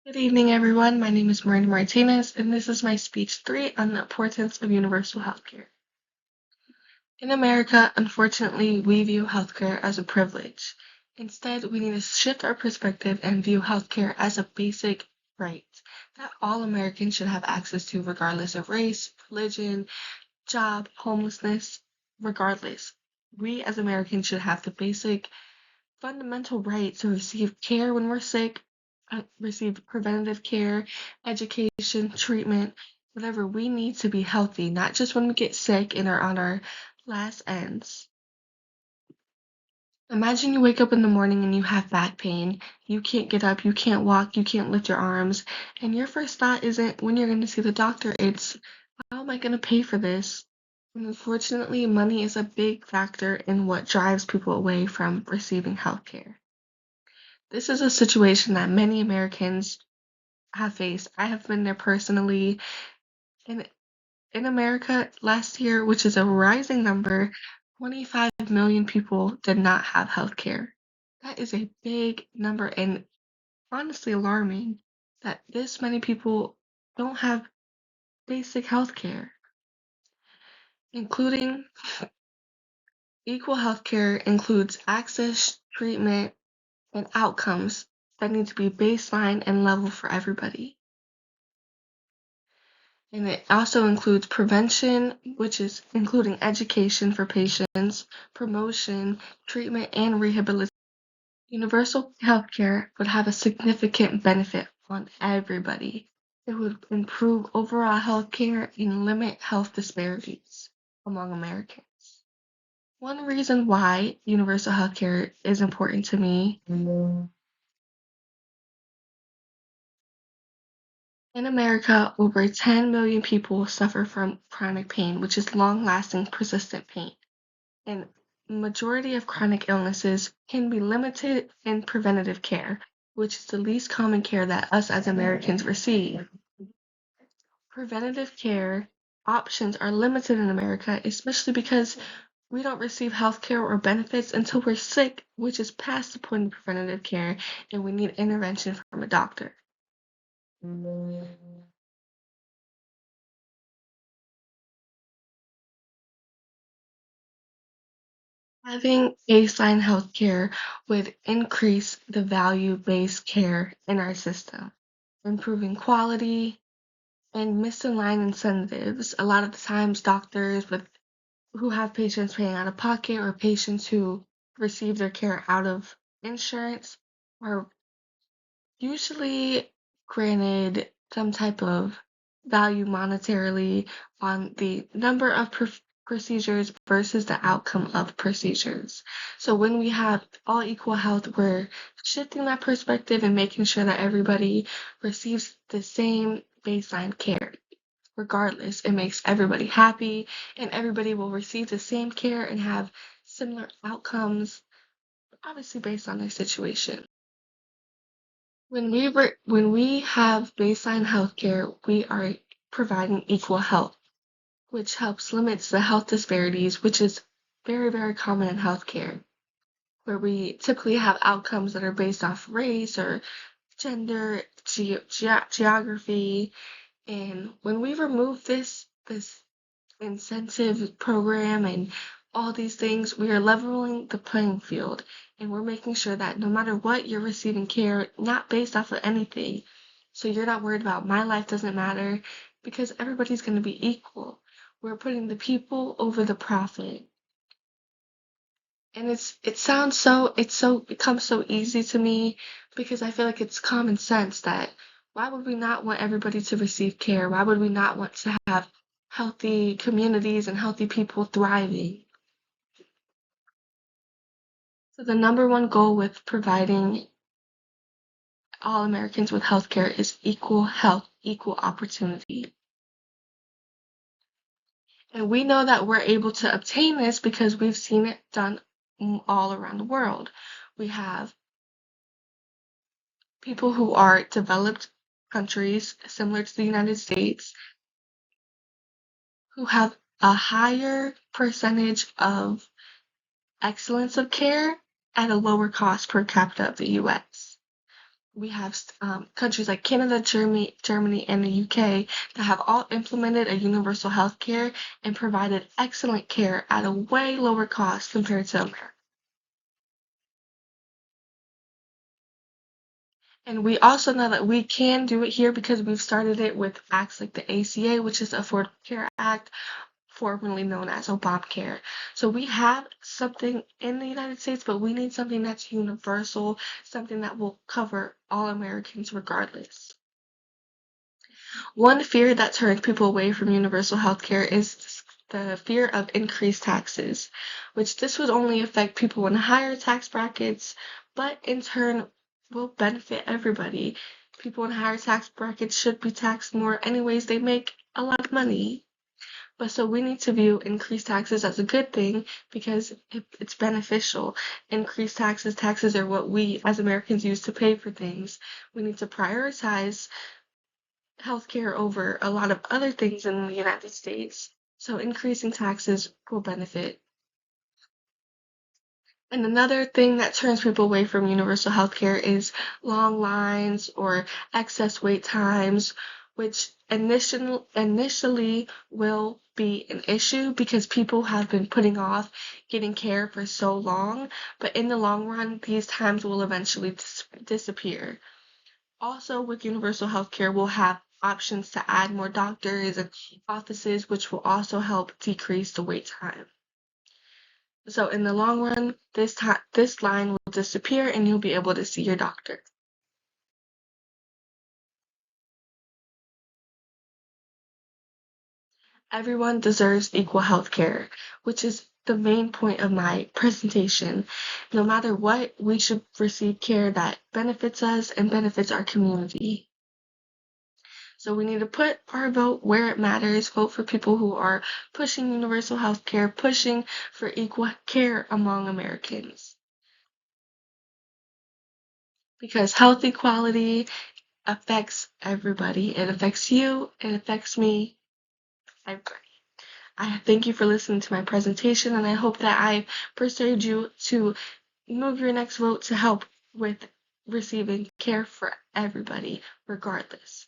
Good evening, everyone. My name is Miranda Martinez, and this is my speech 3 on the importance of universal healthcare. In America, unfortunately, we view healthcare as a privilege. Instead, we need to shift our perspective and view healthcare as a basic right that all Americans should have access to, regardless of race, religion, job, homelessness, regardless. We as Americans should have the basic fundamental right to receive care when we're sick, receive preventative care, education, treatment, whatever we need to be healthy, not just when we get sick and are on our last ends. Imagine you wake up in the morning and you have back pain. You can't get up, you can't walk, you can't lift your arms, and your first thought isn't when you're going to see the doctor, it's how am I going to pay for this? And unfortunately, money is a big factor in what drives people away from receiving health care. This is a situation that many Americans have faced. I have been there personally. And in America last year, which is a rising number, 25 million people did not have health care. That is a big number and honestly alarming that this many people don't have basic health care, including equal health care includes access, treatment, and outcomes that need to be baseline and level for everybody. And it also includes prevention, which is including education for patients, promotion, treatment, and rehabilitation. Universal healthcare would have a significant benefit on everybody. It would improve overall healthcare and limit health disparities among Americans. One reason why universal healthcare is important to me in America, over 10 million people suffer from chronic pain, which is long-lasting, persistent pain. And majority of chronic illnesses can be limited in preventative care, which is the least common care that us as Americans receive. Preventative care options are limited in America, especially because we don't receive health care or benefits until we're sick, which is past the point of preventative care, and we need intervention from a doctor. Having baseline health care would increase the value-based care in our system, improving quality and misaligned incentives. A lot of the times doctors who have patients paying out of pocket or patients who receive their care out of insurance are usually granted some type of value monetarily on the number of procedures versus the outcome of procedures. So when we have all equal health, we're shifting that perspective and making sure that everybody receives the same baseline care. Regardless, it makes everybody happy and everybody will receive the same care and have similar outcomes, obviously based on their situation. When we have baseline healthcare, we are providing equal health, which helps limits the health disparities, which is very, very common in healthcare, where we typically have outcomes that are based off race or gender, geography, and when we remove this incentive program and all these things, we are leveling the playing field and we're making sure that no matter what, you're receiving care not based off of anything. So you're not worried about my life doesn't matter because everybody's going to be equal. We're putting the people over the profit. And it becomes so easy to me because I feel like it's common sense that why would we not want everybody to receive care? Why would we not want to have healthy communities and healthy people thriving? So the number one goal with providing all Americans with healthcare is equal health, equal opportunity. And we know that we're able to obtain this because we've seen it done all around the world. We have people who are developed countries similar to the United States who have a higher percentage of excellence of care at a lower cost per capita of the US. We have countries like Canada, Germany, and the UK that have all implemented a universal health care and provided excellent care at a way lower cost compared to America. And we also know that we can do it here because we've started it with acts like the ACA, which is the Affordable Care Act, formerly known as Obamacare. So we have something in the United States, but we need something that's universal, something that will cover all Americans regardless. One fear that turns people away from universal health care is the fear of increased taxes, which this would only affect people in higher tax brackets, but in turn will benefit everybody. People in higher tax brackets should be taxed more anyways, they make a lot of money. But so we need to view increased taxes as a good thing because it's beneficial. Increased taxes are what we as Americans use to pay for things. We need to prioritize healthcare over a lot of other things in the United States. So increasing taxes will benefit. And another thing that turns people away from universal healthcare is long lines or excess wait times, which initially will be an issue because people have been putting off getting care for so long, but in the long run, these times will eventually disappear. Also, with universal healthcare, we'll have options to add more doctors and offices, which will also help decrease the wait time. So in the long run, this line will disappear and you'll be able to see your doctor. Everyone deserves equal health care, which is the main point of my presentation. No matter what, we should receive care that benefits us and benefits our community. So we need to put our vote where it matters, vote for people who are pushing universal health care, pushing for equal care among Americans. Because health equality affects everybody. It affects you, it affects me, everybody. I thank you for listening to my presentation, and I hope that I persuade you to move your next vote to help with receiving care for everybody, regardless.